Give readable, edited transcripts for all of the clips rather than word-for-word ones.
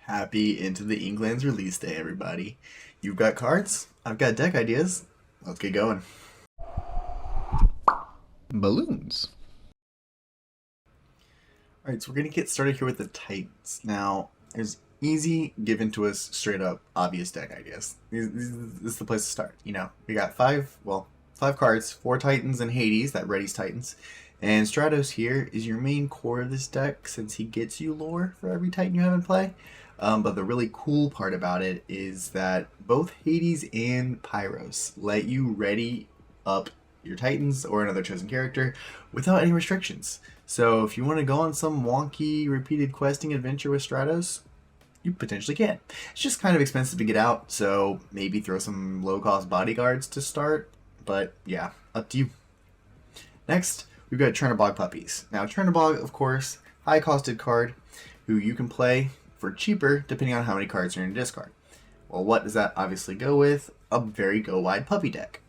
Happy Into the Inklands release day, everybody. You've got cards, I've got deck ideas. Let's get going. Balloons. Alright, so we're going to get started here with the Titans. Now, there's easy given to us straight up obvious deck ideas. This is the place to start. We got five cards, four Titans and Hades, that readies Titans. And Stratos here is your main core of this deck since he gets you lore for every Titan you have in play. But the really cool part about it is that both Hades and Pyros let you ready up your Titans or another chosen character without any restrictions. So if you want to go on some wonky repeated questing adventure with Stratos, you potentially can. It's just kind of expensive to get out, so maybe throw some low-cost bodyguards to start. But yeah, up to you. Next, we've got Chernobog Puppies. Now Chernobog, of course, high-costed card who you can play for cheaper depending on how many cards are in your discard. Well, what does that obviously go with? A very go-wide puppy deck.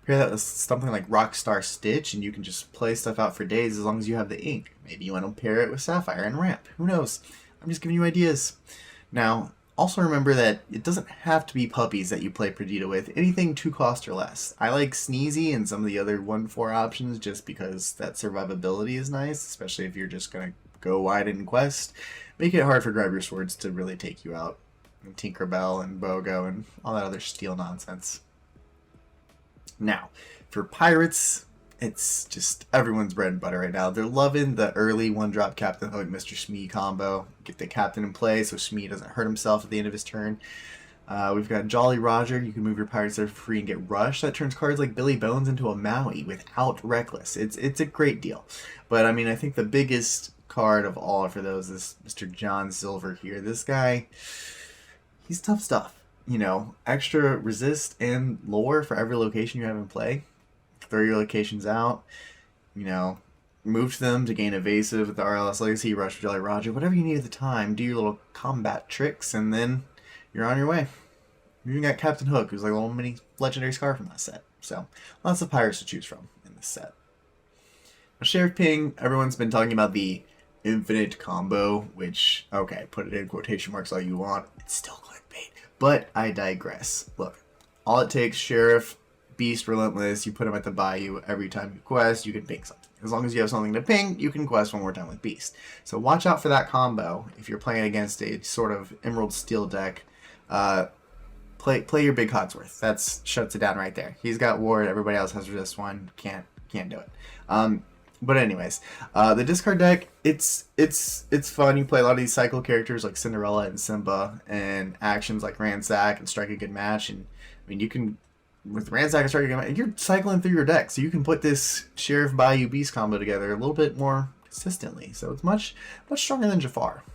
Pair that with something like Rockstar Stitch and you can just play stuff out for days as long as you have the ink. Maybe you want to pair it with Sapphire and Ramp. Who knows? I'm just giving you ideas. Now, also remember that it doesn't have to be puppies that you play Perdita with. Anything 2 cost or less. I like Sneezy and some of the other 1/4 options just because that survivability is nice, especially if you're just going to go wide in Quest. Make it hard for Grab Your Swords to really take you out. And Tinkerbell and Bogo and all that other steel nonsense. Now, for Pirates, it's just everyone's bread and butter right now. They're loving the early 1-drop Captain Hook, Mr. Smee combo. Get the Captain in play so Smee doesn't hurt himself at the end of his turn. We've got Jolly Roger. You can move your Pirates there for free and get Rush. That turns cards like Billy Bones into a Maui without Reckless. It's a great deal. But, I mean, I think the biggest card of all for those is Mr. John Silver here. This guy, he's tough stuff. Extra resist and lore for every location you have in play. Throw your locations out, move to them to gain evasive with the RLS Legacy, Rush for Jolly Roger, whatever you need at the time, do your little combat tricks, and then you're on your way. You even got Captain Hook, who's like a little mini legendary scar from that set. So, lots of pirates to choose from in this set. Now, Sheriff Ping, everyone's been talking about the infinite combo, which, okay, put it in quotation marks all you want. It's still clickbait. But I digress. Look, all it takes, Sheriff, Beast, Relentless, you put him at the bayou every time you quest, you can ping something. As long as you have something to ping, you can quest one more time with Beast. So watch out for that combo if you're playing against a sort of Emerald Steel deck. Play your big Cogsworth. That shuts it down right there. He's got Ward, everybody else has Resist 1. Can't do it. But anyways, the discard deck, it's fun. You play a lot of these cycle characters like Cinderella and Simba, and actions like Ransack and Strike a Good Match. And I mean, you can, with Ransack and Strike a Good Match, you're cycling through your deck, so you can put this Sheriff Bayou Beast combo together a little bit more consistently. So it's much stronger than Jafar.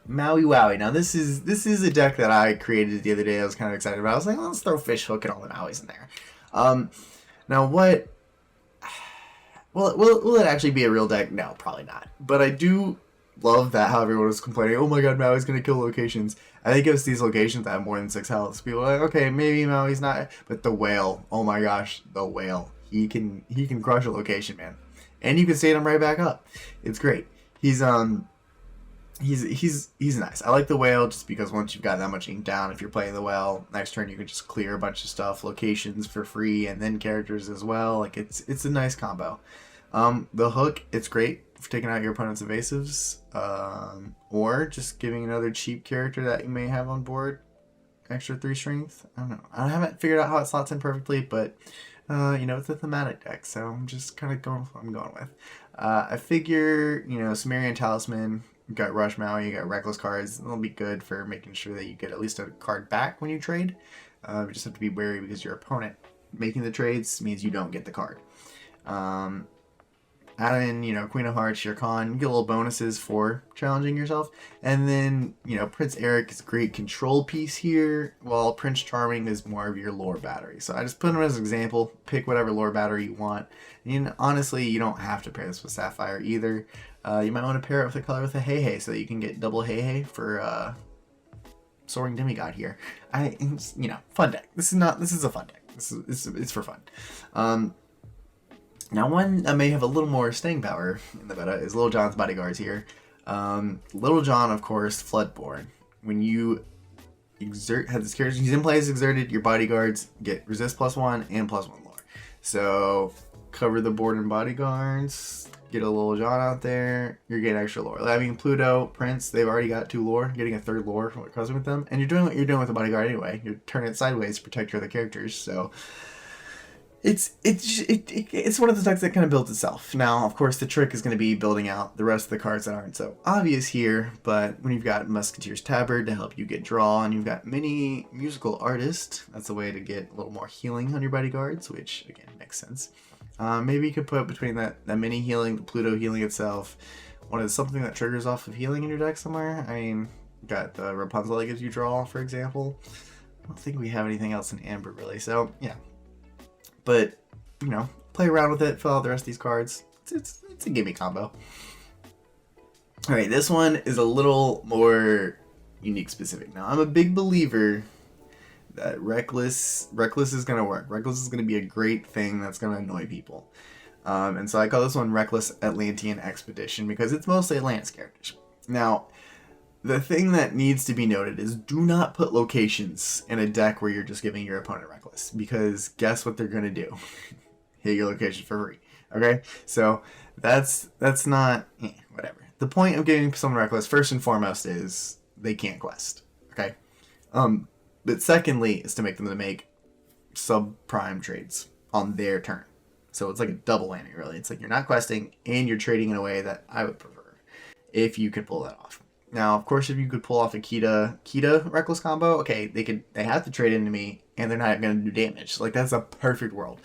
Maui Wowie. Now this is a deck that I created the other day. I was kind of excited about. I was like, let's throw Fish Hook and all the Mauis in there. Now what? Will it actually be a real deck? No, probably not. But I do love that how everyone was complaining, oh my god, Maui's going to kill locations. I think it was these locations that have more than 6 health. People are like, okay, maybe Maui's not. But the Whale, oh my gosh, the Whale. He can crush a location, man. And you can state him right back up. It's great. He's nice. I like the Whale just because once you've got that much ink down, if you're playing the Whale, next turn you can just clear a bunch of stuff, locations for free, and then characters as well. Like it's a nice combo. The Hook, it's great for taking out your opponent's evasives, or just giving another cheap character that you may have on board extra 3 strength. I don't know. I haven't figured out how it slots in perfectly, but it's a thematic deck, so I'm just kind of going with what I'm going with. I figure, Sumerian Talisman, you got Rush Maui, you got Reckless cards. It'll be good for making sure that you get at least a card back when you trade. You just have to be wary because your opponent making the trades means you don't get the card. Add in, Queen of Hearts, Shere Khan, you get little bonuses for challenging yourself. And then, Prince Eric is a great control piece here, while Prince Charming is more of your lore battery. So I just put him as an example. Pick whatever lore battery you want. And honestly, you don't have to pair this with Sapphire either. You might want to pair it with a color with a Hey Hey so that you can get double Hey Hey for Soaring Demigod here. Fun deck. This is a fun deck. It's for fun. Now, one that may have a little more staying power in the meta is Little John's Bodyguards here. Little John, of course, Floodborn. When you have this character, he's in place exerted, your bodyguards get resist +1 and +1 lore. So cover the board in bodyguards, get a Little John out there, you're getting extra lore. I mean, Pluto, Prince, they've already got 2 lore, getting a 3rd lore from what comes with them, and you're doing what you're doing with the bodyguard anyway. You're turning it sideways to protect your other characters, so it's one of the decks that kind of builds itself. Now, of course, the trick is going to be building out the rest of the cards that aren't so obvious here, but when you've got Musketeer's Tabard to help you get draw, and you've got Mini Musical Artist, that's a way to get a little more healing on your bodyguards, which, again, makes sense. Maybe you could put between that Mini healing, the Pluto healing itself, something that triggers off of healing in your deck somewhere. I mean, you got the Rapunzel that gives you draw, for example. I don't think we have anything else in Amber, really, so, yeah. But, you know, play around with it, fill out the rest of these cards. It's a gimme combo. Alright, this one is a little more unique specific. Now, I'm a big believer that Reckless is going to work. Reckless is going to be a great thing that's going to annoy people. And so I call this one Reckless Atlantean Expedition because it's mostly Atlantis characters. Now, the thing that needs to be noted is do not put locations in a deck where you're just giving your opponent Reckless, because guess what they're going to do? Hit your location for free. Okay? So that's not, whatever. The point of giving someone Reckless, first and foremost, is they can't quest. Okay? But secondly is to make them to make subprime trades on their turn. So it's like a double whammy, really. It's like you're not questing and you're trading in a way that I would prefer if you could pull that off. Now, of course, if you could pull off a Kita Reckless combo, okay, they have to trade into me, and they're not going to do damage. Like, that's a perfect world.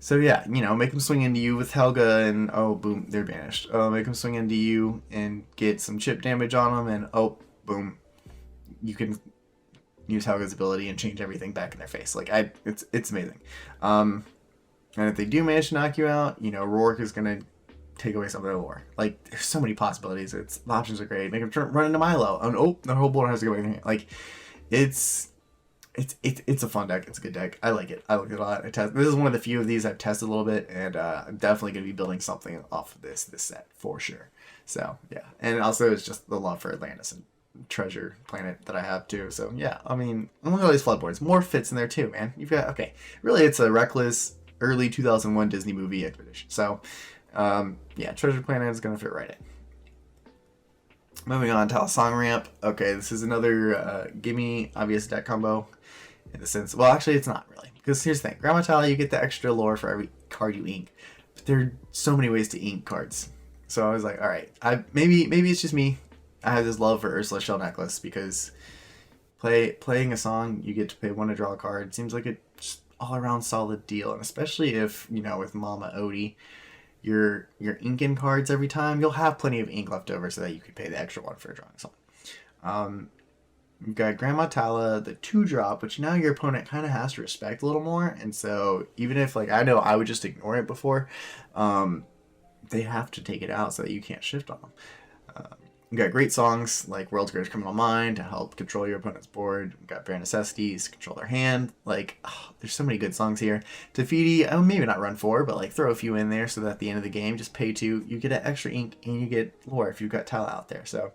So yeah, you know, make them swing into you with Helga, and oh, boom, they're banished. Make them swing into you and get some chip damage on them, and oh, boom, you can use Helga's ability and change everything back in their face. Like, it's amazing. And if they do manage to knock you out, you know, Rourke is going to take away some of their lore. Like, there's so many possibilities. The options are great. Make them run into Milo. And oh, the whole board has to go in. Like, it's a fun deck. It's a good deck. I like it. I like it a lot. This is one of the few of these I've tested a little bit, and I'm definitely going to be building something off of this set for sure. So yeah, and also it's just the love for Atlantis and Treasure Planet that I have too. So yeah, I mean, look at all these floodboards. More fits in there too, man. You've got, okay, really, it's a Reckless early 2001 Disney movie expedition. So yeah, Treasure Planet is going to fit right in. Moving on to Song Ramp. Okay, this is another gimme obvious deck combo in the sense, well, actually it's not really, because here's the thing. Grandma Tala, you get the extra lore for every card you ink, but there are so many ways to ink cards. So I was like, all right, maybe it's just me. I have this love for Ursula Shell Necklace because playing a song, you get to pay 1 to draw a card. Seems like a just all around solid deal, and especially if, you know, with Mama Odie, you're inking cards every time, you'll have plenty of ink left over so that you could pay the extra 1 for drawing a song. You've got Grandma Tala, the 2-drop, which now your opponent kind of has to respect a little more, and so even if, like, I know I would just ignore it before, they have to take it out so that you can't shift on them. You've got great songs like World's Greatest Criminal Mind to help control your opponent's board. You've got Bare Necessities to control their hand. Like, there's so many good songs here. Tafiti, maybe not run 4, but like throw a few in there so that at the end of the game, just pay 2. You get an extra ink and you get lore if you've got Tala out there. So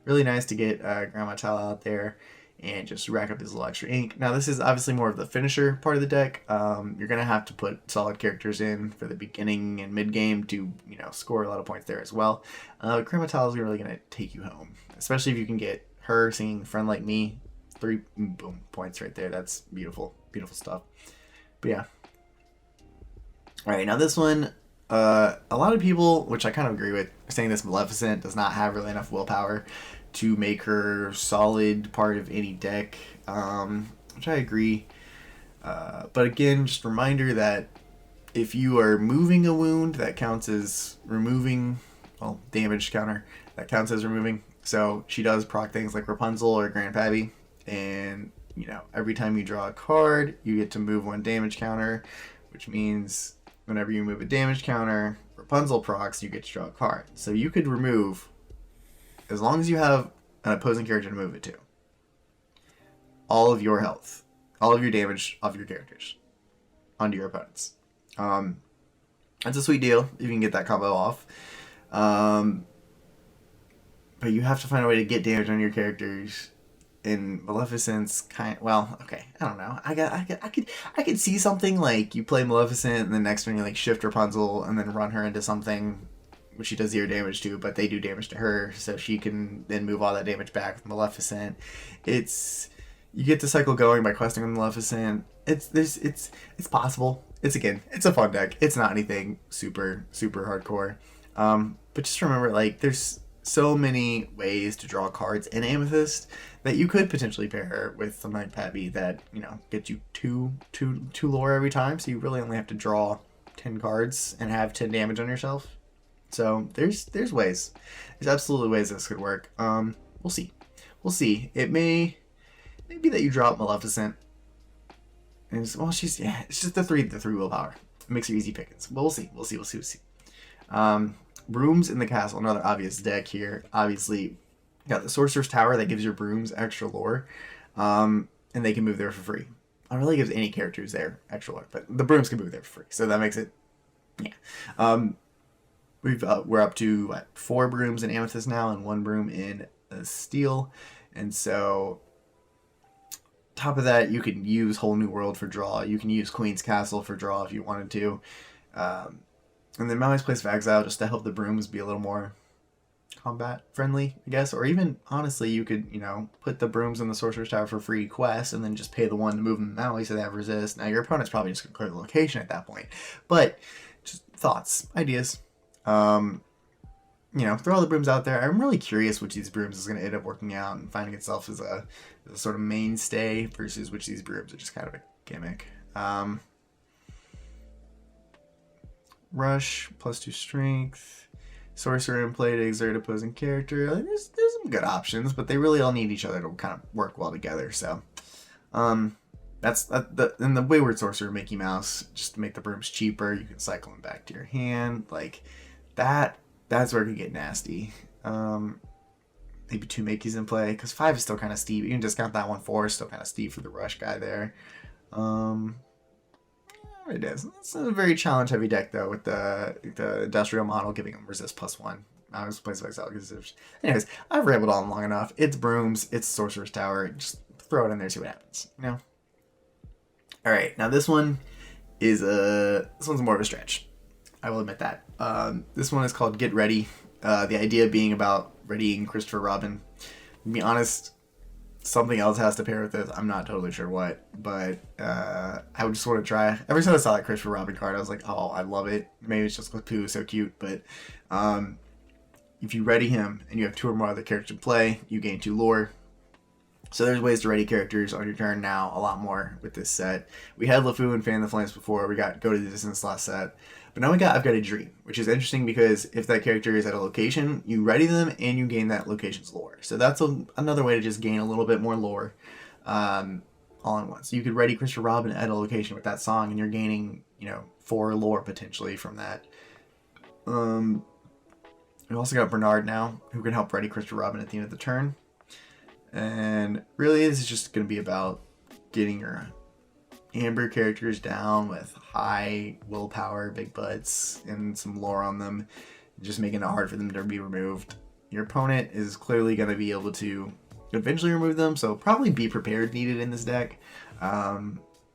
really nice to get Grandma Tala out there and just rack up this little extra ink. Now, this is obviously more of the finisher part of the deck. You're going to have to put solid characters in for the beginning and mid-game to, you know, score a lot of points there as well. Grandma Tala is really going to take you home, especially if you can get her singing Friend Like Me. 3 boom points right there. That's beautiful. Beautiful stuff. But yeah. All right, now this one, a lot of people, which I kind of agree with, are saying this Maleficent does not have really enough willpower to make her solid part of any deck, which I agree. But again, just a reminder that if you are moving a wound, that counts as removing, well, damage counter, that counts as removing. So she does proc things like Rapunzel or Grandpappy, and, you know, every time you draw a card, you get to move 1 damage counter, which means whenever you move a damage counter, Rapunzel procs, you get to draw a card. So you could remove, as long as you have an opposing character to move it to, all of your health, all of your damage off your characters onto your opponents. That's a sweet deal if you can get that combo off. Um, but you have to find a way to get damage on your characters. In Maleficent's well, okay, I don't know. I could see something like you play Maleficent and the next one you like shift Rapunzel and then run her into something which she does 0 damage to, but they do damage to her, so she can then move all that damage back with Maleficent. It's you get the cycle going by questing with Maleficent. It's possible. It's a fun deck. It's not anything super hardcore. But just remember, like, there's so many ways to draw cards in Amethyst that you could potentially pair with something like Pappy that, get you two lore every time, so you really only have to draw 10 cards and have 10 damage on yourself. So there's ways. There's absolutely ways this could work. We'll see. We'll see. It may be that you drop Maleficent. And it's just the three willpower. It makes her easy pickings. But we'll see. We'll see. Brooms in the castle, another obvious deck here. Obviously, you got the Sorcerer's Tower that gives your brooms extra lore, and they can move there for free. It really gives any characters there extra lore, but the brooms can move there for free, so that makes it, yeah. We're up to 4 brooms in Amethyst now, and 1 broom in Steel, and so top of that, you can use Whole New World for draw. You can use Queen's Castle for draw if you wanted to. And then Maui's Place of Exile just to help the brooms be a little more combat friendly, I guess. Or even, honestly, you could, put the brooms in the Sorcerer's Tower for free quests and then just pay the one to move them to Maui so they have resist. Now, your opponent's probably just going to clear the location at that point. But, just thoughts, ideas. Throw all the brooms out there. I'm really curious which these brooms is going to end up working out and finding itself as a sort of mainstay versus which these brooms are just kind of a gimmick. Rush, +2 strength. Sorcerer in play to exert opposing character. There's some good options, but they really all need each other to kind of work well together. So, that's and the Wayward Sorcerer Mickey Mouse, just to make the brooms cheaper, you can cycle them back to your hand. Like that. That's where it can get nasty. Maybe 2 Mickeys in play, because 5 is still kind of steep. You can discount that one. 4 is still kind of steep for the rush guy there. It is. It's a very challenge heavy deck though, with the industrial model giving them resist +1. I was Place of Exile. Anyways, I've rambled on long enough. It's brooms. It's Sorcerer's Tower. Just throw it in there, see what happens. All right. Now this one is this one's more of a stretch. I will admit that. This one is called Get Ready. The idea being about readying Christopher Robin. To be honest, something else has to pair with this. I'm not totally sure what, but I would just want to try. Every time I saw that Christopher Robin card, I was like, oh, I love it. Maybe it's just because Pooh is so cute, but if you ready him and you have 2 or more other characters in play, you gain 2 lore. So there's ways to ready characters on your turn now, a lot more with this set. We had LeFou and Fan the Flames before. We got Go to the Distance last set. But now I've got a Dream, which is interesting because if that character is at a location, you ready them and you gain that location's lore. So that's another way to just gain a little bit more lore all in once. So you could ready Christopher Robin at a location with that song and you're gaining, 4 lore potentially from that. We've also got Bernard now, who can help ready Christopher Robin at the end of the turn. And really, this is just going to be about getting your Amber characters down with high willpower, big butts, and some lore on them, just making it hard for them to be removed. Your opponent is clearly going to be able to eventually remove them, so probably Be Prepared needed in this deck,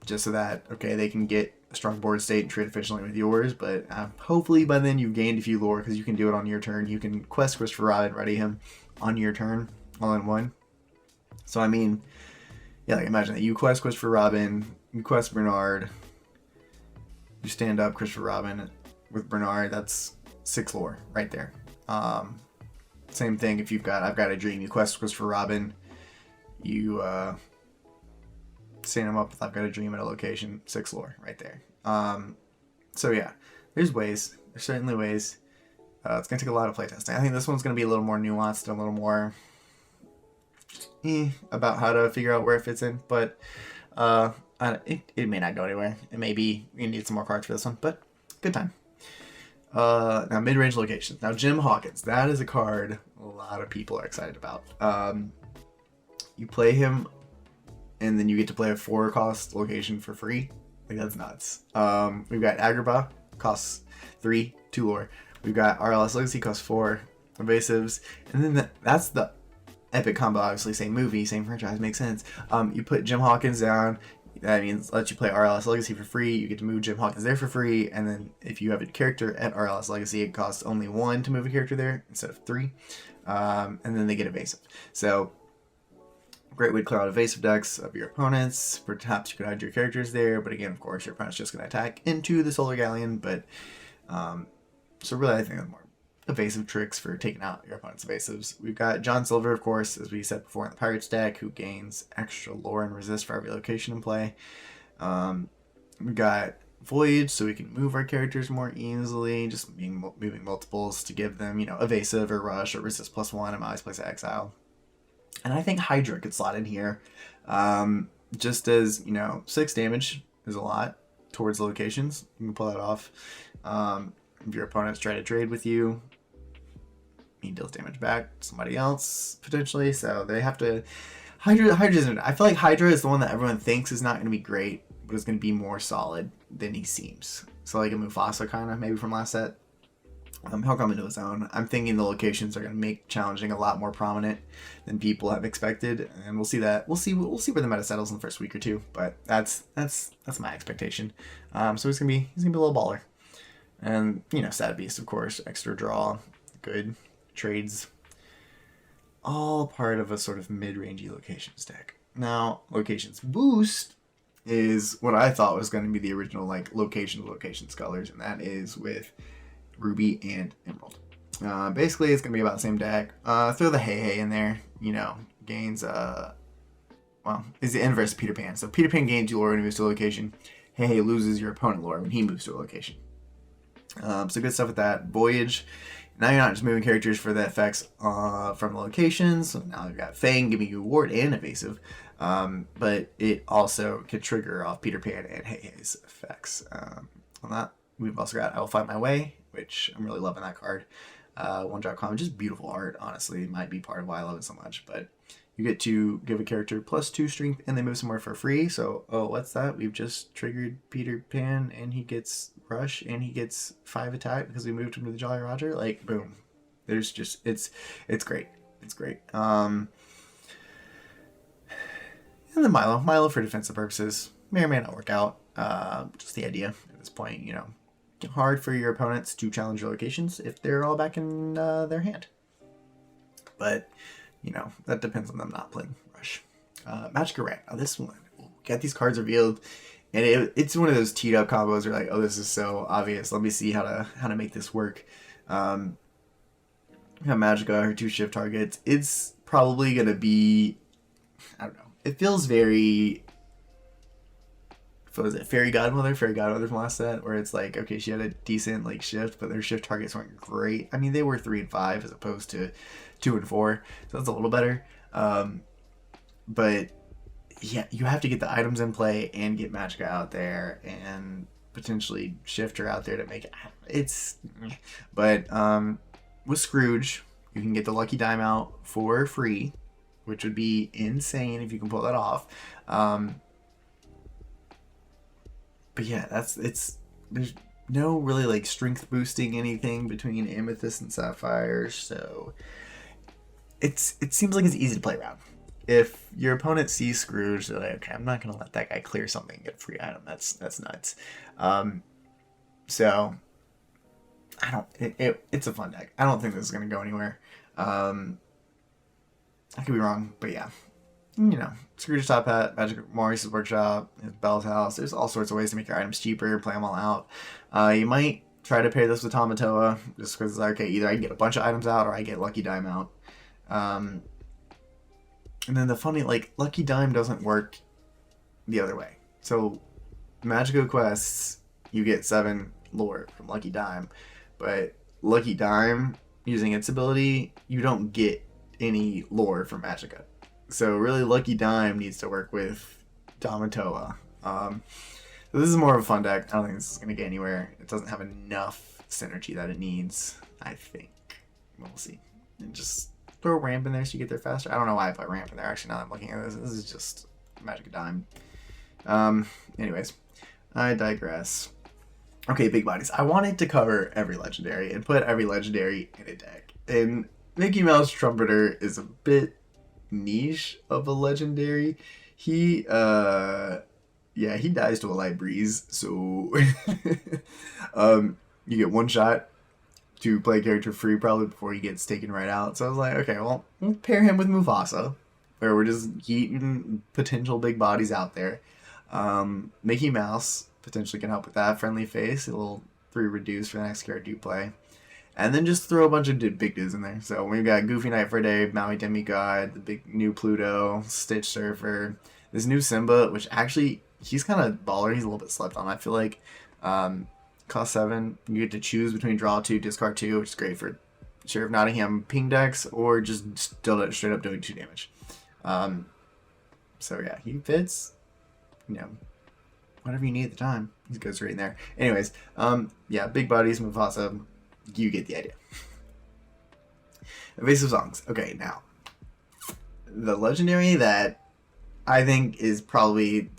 just so that, okay, they can get a strong board state and trade efficiently with yours, but hopefully by then you've gained a few lore, because you can do it on your turn. You can quest Christopher Robin, ready him on your turn, all in one. So, I mean, yeah, like imagine that you quest Christopher Robin, you quest Bernard, you stand up Christopher Robin with Bernard, that's 6 lore right there. Same thing if I've got a Dream, you quest Christopher Robin, you stand him up with I've got a Dream at a location, 6 lore right there. So yeah, there's certainly ways. It's going to take a lot of playtesting. I think this one's going to be a little more nuanced and a little more about how to figure out where it fits in, but it may not go anywhere. It may be you need some more cards for this one, but good time. Now mid-range locations. Now Jim Hawkins, that is a card a lot of people are excited about. You play him, and then you get to play a 4-cost location for free. Like, that's nuts. We've got Agrabah, costs 3, 2 lore. We've got RLS Legacy, costs 4 evasives, and then that's the epic combo. Obviously, same movie, same franchise, makes sense. You put Jim Hawkins down. That means let you play RLS Legacy for free. You get to move Jim Hawkins there for free, and then if you have a character at RLS Legacy, it costs only 1 to move a character there instead of 3, and then they get evasive. So great way to clear out evasive decks of your opponents. Perhaps you could hide your characters there, but again, of course, your opponent's just going to attack into the Solar Galleon. But so really, I think that's more evasive tricks for taking out your opponent's evasives. We've got John Silver, of course, as we said before in the Pirates deck, who gains extra lore and resist for every location in play. We've got Voyage, so we can move our characters more easily, just moving multiples to give them, evasive or rush or resist +1 and always place exile. And I think Hydra could slot in here, just as, 6 damage is a lot towards the locations. You can pull that off. If your opponents try to trade with you, he deals damage back to somebody else, potentially. So they have to... I feel like Hydra is the one that everyone thinks is not going to be great, but is going to be more solid than he seems. So like a Mufasa kind of, maybe from last set. He'll come into his own. I'm thinking the locations are going to make challenging a lot more prominent than people have expected, and we'll see that. We'll see where the meta settles in the first week or two, but that's my expectation. So he's gonna be a little baller, and Sad Beast, of course, extra draw, good trades, all part of a sort of mid-rangey locations deck. Now, locations boost is what I thought was going to be the original locations colors, and that is with Ruby and Emerald. Basically, it's going to be about the same deck. Throw the Hey in there, gains, is the inverse of Peter Pan. So Peter Pan gains lore when he moves to a location. Hey loses your opponent lore when he moves to a location. So good stuff with that. Voyage. Now you're not just moving characters for the effects from the locations. So now you've got Fang giving you ward and evasive. But it also can trigger off Peter Pan and Hey's effects. On that, we've also got I Will Find My Way, which I'm really loving that card. 1-drop common, just beautiful art, honestly. It might be part of why I love it so much. But you get to give a character +2 strength and they move somewhere for free. So, what's that? We've just triggered Peter Pan and he gets rush and he gets 5 attack because we moved him to the Jolly Roger. Like, boom. There's just, it's great. It's great. And then Milo for defensive purposes. May or may not work out. Just the idea at this point, hard for your opponents to challenge your locations if they're all back in their hand. But, that depends on them not playing Rush. Magic Rat. Now this one, get these cards revealed, and it's one of those teed up combos where like, this is so obvious. Let me see how to make this work. Magica, her 2 shift targets. It's probably gonna be, I don't know. It feels very, what was it? Fairy Godmother from last set, where it's like, okay, she had a decent shift, but their shift targets weren't great. I mean, they were 3 and 5 as opposed to 2 and 4, so that's a little better. But yeah, you have to get the items in play and get Magica out there and potentially shift her out there to make it. But with Scrooge, you can get the Lucky Dime out for free, which would be insane if you can pull that off. But yeah, there's no really strength boosting anything between Amethyst and Sapphire, so it seems like it's easy to play around. If your opponent sees Scrooge, they're like, okay, I'm not gonna let that guy clear something and get a free item. That's nuts. So it's a fun deck. I don't think this is gonna go anywhere. I could be wrong, but yeah. Scrooge Top Hat, Magic Maurice's Workshop, Belle's House. There's all sorts of ways to make your items cheaper, play them all out. You might try to pair this with Tamatoa, just because it's like, okay, either I get a bunch of items out or I get Lucky Dime out. And then the funny, Lucky Dime doesn't work the other way. So, Magico quests, you get 7 lore from Lucky Dime, but Lucky Dime, using its ability, you don't get any lore from Magica. So really, Lucky Dime needs to work with Tamatoa. So this is more of a fun deck. I don't think this is going to get anywhere. It doesn't have enough synergy that it needs, I think. We'll see. And just throw a ramp in there so you get there faster. I don't know why I put ramp in there. Actually, now that I'm looking at this, this is just Magic Dime. Anyways, I digress. Okay, big bodies. I wanted to cover every legendary and put every legendary in a deck. And Mickey Mouse Trumpeter is a bit niche of a legendary. He yeah, he dies to a light breeze, so you get one shot to play a character free probably before he gets taken right out. So I was like, okay, well, we'll pair him with Mufasa, where we're just heating potential big bodies out there. Mickey Mouse potentially can help with that. Friendly Face, a little 3 reduce for the next character you play. And then just throw a bunch of big dudes in there. So we've got Goofy Knight for a Day, Maui Demigod, the big new Pluto, Stitch Surfer, this new Simba, which actually, he's kind of baller. He's a little bit slept on, I feel like. Cost 7. You get to choose between draw 2, discard 2, which is great for Sheriff Nottingham ping decks, or just still straight up doing 2 damage. So yeah, he fits, you know, whatever you need at the time. He goes right in there. Anyways, yeah, big bodies, Mufasa, you get the idea. Evasive Songs. Okay, now, the legendary that I think is probably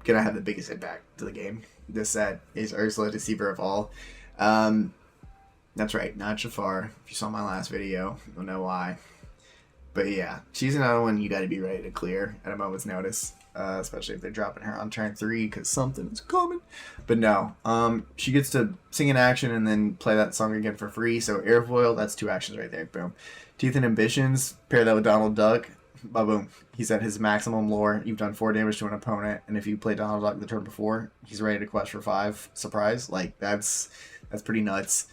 gonna have the biggest impact to the game this set is Ursula, Deceiver of All. That's right, not Jafar. If you saw my last video, you'll know why. But yeah, she's another one you got to be ready to clear at a moment's notice, especially if they're dropping her on turn 3 because something is coming. But no, she gets to sing in action and then play that song again for free. So Airfoil, that's 2 actions right there. Boom. Teeth and Ambitions, pair that with Donald Duck. Boom. He's at his maximum lore. You've done 4 damage to an opponent, and if you play Donald Duck the turn before, he's ready to quest for 5. Surprise! Like that's pretty nuts.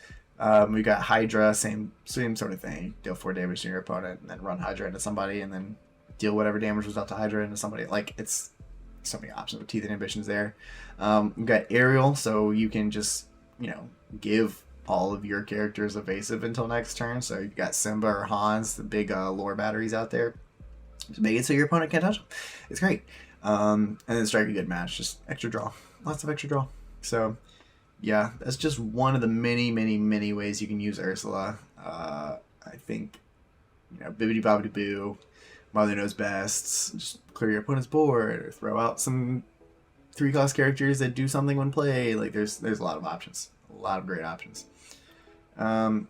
We got Hydra, same sort of thing. Deal 4 damage to your opponent, and then run Hydra into somebody, and then deal whatever damage was out to Hydra into somebody. Like, it's so many options with Teeth and Ambitions there. We've got Aerial, so you can just, you know, give all of your characters evasive until next turn. So you've got Simba or Hans, the big lore batteries out there. Just make it so your opponent can't touch them. It's great. And then strike a good match. Just extra draw. Lots of extra draw. So, yeah, that's just one of the many, many, many ways you can use Ursula. I think, you know, Bibbidi Bobbidi Boo, Mother Knows Best, just clear your opponent's board, or throw out some 3-cost characters that do something when played. Like, there's a lot of options. A lot of great options. Robin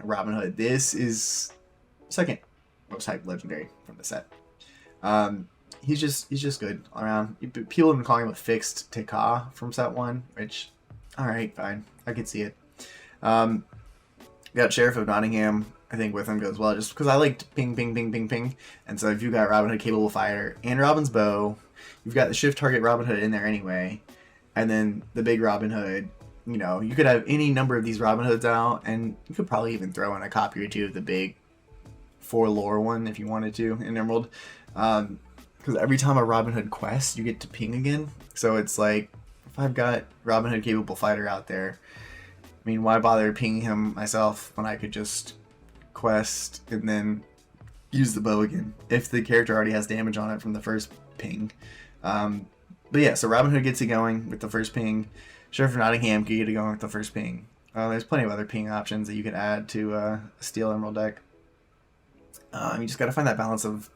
Hood. This is second most hyped legendary from the set. He's just good all around. People have been calling him a fixed Tekka from set 1, which, alright, fine. I could see it. Got Sheriff of Nottingham, I think with him goes well, just because I liked ping, ping, ping, ping, ping. And so if you've got Robin Hood Capable Fighter and Robin's Bow, you've got the shift target Robin Hood in there anyway. And then the big Robin Hood, you know, you could have any number of these Robin Hoods out, and you could probably even throw in a copy or 2 of the big 4 lore one if you wanted to in Emerald. Because every time a Robin Hood quests, you get to ping again. So it's like, if I've got Robin Hood Capable Fighter out there, I mean, why bother pinging him myself when I could just quest and then use the bow again if the character already has damage on it from the first ping. But yeah, so Robin Hood gets it going with the first ping. Sheriff of Nottingham can get it going with the first ping. There's plenty of other ping options that you could add to a Steel Emerald deck. You just got to find that balance of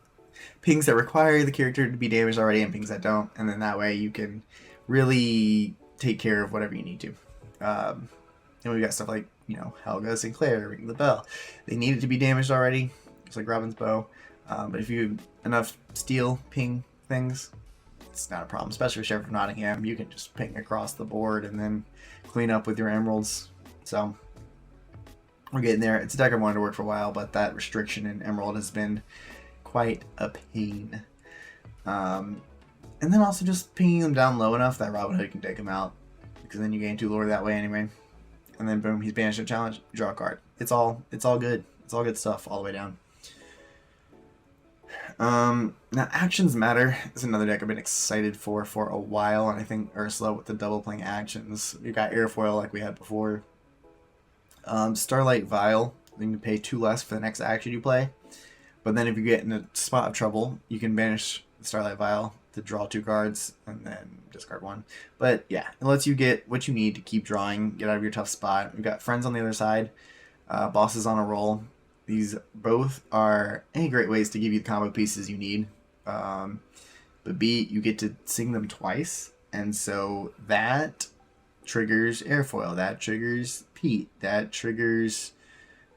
pings that require the character to be damaged already and pings that don't, and then that way you can really take care of whatever you need to. And we've got stuff like, you know, Helga, Sinclair, Ring the Bell. They needed to be damaged already, just like Robin's Bow. But if you have enough steel ping things, it's not a problem, especially with Sheriff of Nottingham. You can just ping across the board and then clean up with your emeralds. So we're getting there. It's a deck I've wanted to work for a while, but that restriction in Emerald has been quite a pain. And then also just pinging them down low enough that Robin Hood can take them out, because then you gain 2 lore that way anyway. And then boom, he's banished a challenge, draw a card. It's all good. It's all good stuff all the way down. Now Actions Matter is another deck I've been excited for a while, and I think Ursula with the double playing actions. You got Airfoil like we had before. Starlight Vial, you can pay 2 less for the next action you play. But then if you get in a spot of trouble, you can banish the Starlight Vial to draw 2 cards and then discard 1. But yeah, it lets you get what you need to keep drawing, get out of your tough spot. We've got Friends on the other side, Bosses on a roll. These both are great ways to give you the combo pieces you need. But B, you get to sing them twice. And so that triggers airfoil. That triggers Pete. That triggers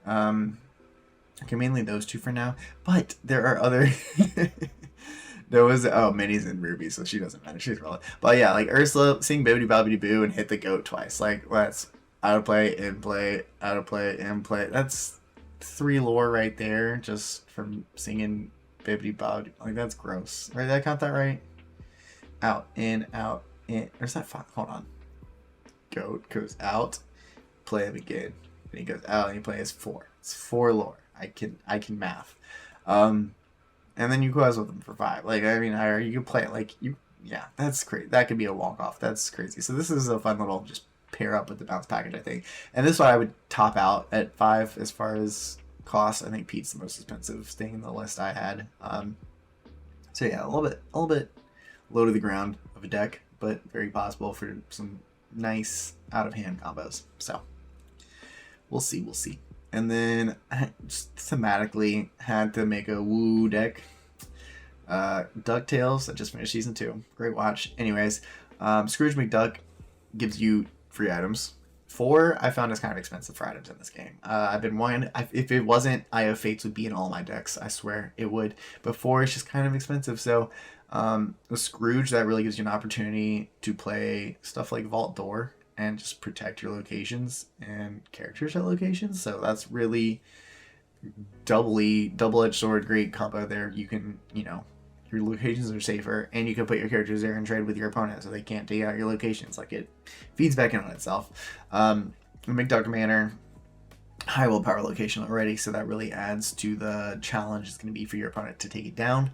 okay, mainly those two for now. But there are other there was Minnie's and Ruby, so she doesn't matter. She's relevant. But yeah, like Ursula sing Bibbidi Bobbidi Boo and hit the goat twice. Like let's out of play, in play, out of play, in play. That's 3 lore right there just from singing Bibbidi Bobbidi. Like that's gross. Right? Did I count that right? Out, in, or is that 5? Hold on. Goat goes out, play him again. Then he goes out and he plays 4. It's 4 lore. I can math. And then you go out with them for 5. Like I mean, you can play it like you. Yeah, that's crazy. That could be a walk off. That's crazy. So this is a fun little just pair up with the bounce package, I think. And this one I would top out at 5 as far as cost. I think Pete's the most expensive thing in the list I had. So yeah, a little bit low to the ground of a deck, but very possible for some nice out of hand combos. So we'll see. And then I just thematically had to make a woo deck. DuckTales, I just finished season 2. Great watch. Anyways, Scrooge McDuck gives you free items. 4 I found is kind of expensive for items in this game. I've been wanting, if it wasn't, Eye of Fates would be in all my decks. I swear it would. But 4 is just kind of expensive. So with Scrooge, that really gives you an opportunity to play stuff like Vault Door and just protect your locations and characters at locations. So that's really double-edged sword, great combo there. You can, your locations are safer, and you can put your characters there and trade with your opponent so they can't take out your locations. Like, it feeds back in on itself. McDuck Manor, high willpower location already, so that really adds to the challenge it's going to be for your opponent to take it down.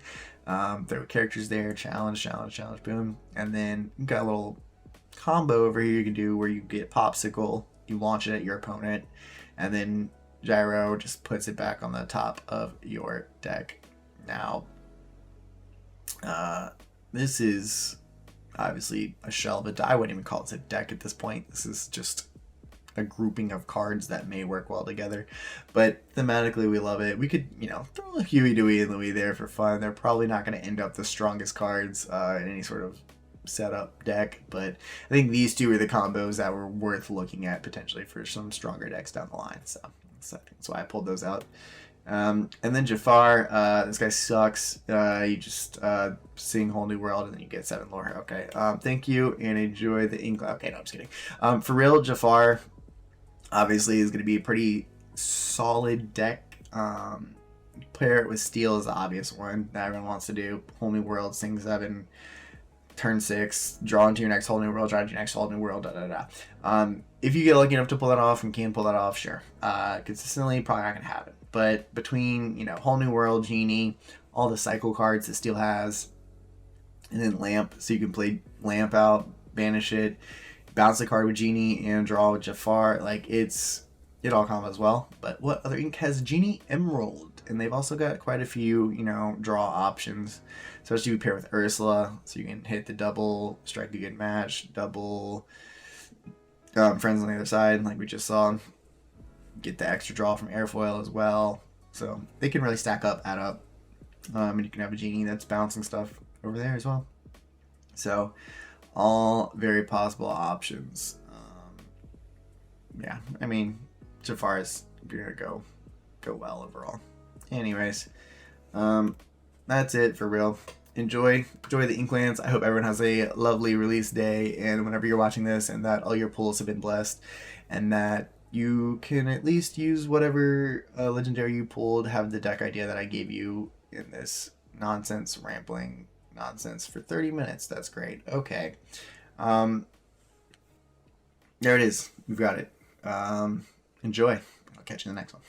Throw characters there, challenge, boom. And then you've got a little combo over here you can do where you get Popsicle, you launch it at your opponent, and then Gyro just puts it back on the top of your deck. Now, this is obviously a shell of a die. I wouldn't even call it a deck at this point. This is just a grouping of cards that may work well together. But thematically, we love it. We could, throw a Huey, Dewey, and Louie there for fun. They're probably not going to end up the strongest cards in any sort of setup deck, but I think these two are the combos that were worth looking at potentially for some stronger decks down the line. So that's why I pulled those out. And then Jafar, this guy sucks. You just sing Whole New World and then you get 7 lore. Okay, thank you and enjoy the Inklands. Okay, no, I'm just kidding. For real, Jafar obviously is going to be a pretty solid deck. Pair it with Steel is the obvious one that everyone wants to do. Whole New World, sing 7. Turn 6, draw into your next Whole New World, draw into your next Whole New World, if you get lucky enough to pull that off and can pull that off, sure. Consistently, probably not going to happen. But between, Whole New World, Genie, all the cycle cards that Steel has, and then Lamp, so you can play Lamp out, banish it, bounce the card with Genie, and draw with Jafar. Like, it all combos well. But what other ink has Genie? Emerald. And they've also got quite a few, draw options. Especially if you pair with Ursula, so you can hit the double, strike a good match, double friends on the other side, like we just saw. Get the extra draw from airfoil as well. So they can really stack up, add up. And you can have a Genie that's bouncing stuff over there as well. So all very possible options. Yeah, I mean, Jafar is gonna go well overall. Anyways, that's it for real. Enjoy the Inklands. I hope everyone has a lovely release day, and whenever you're watching this, and that all your pulls have been blessed, and that you can at least use whatever legendary you pulled, have the deck idea that I gave you in this rambling nonsense for 30 minutes. That's great. Okay. There it is. We've got it. Enjoy. I'll catch you in the next one.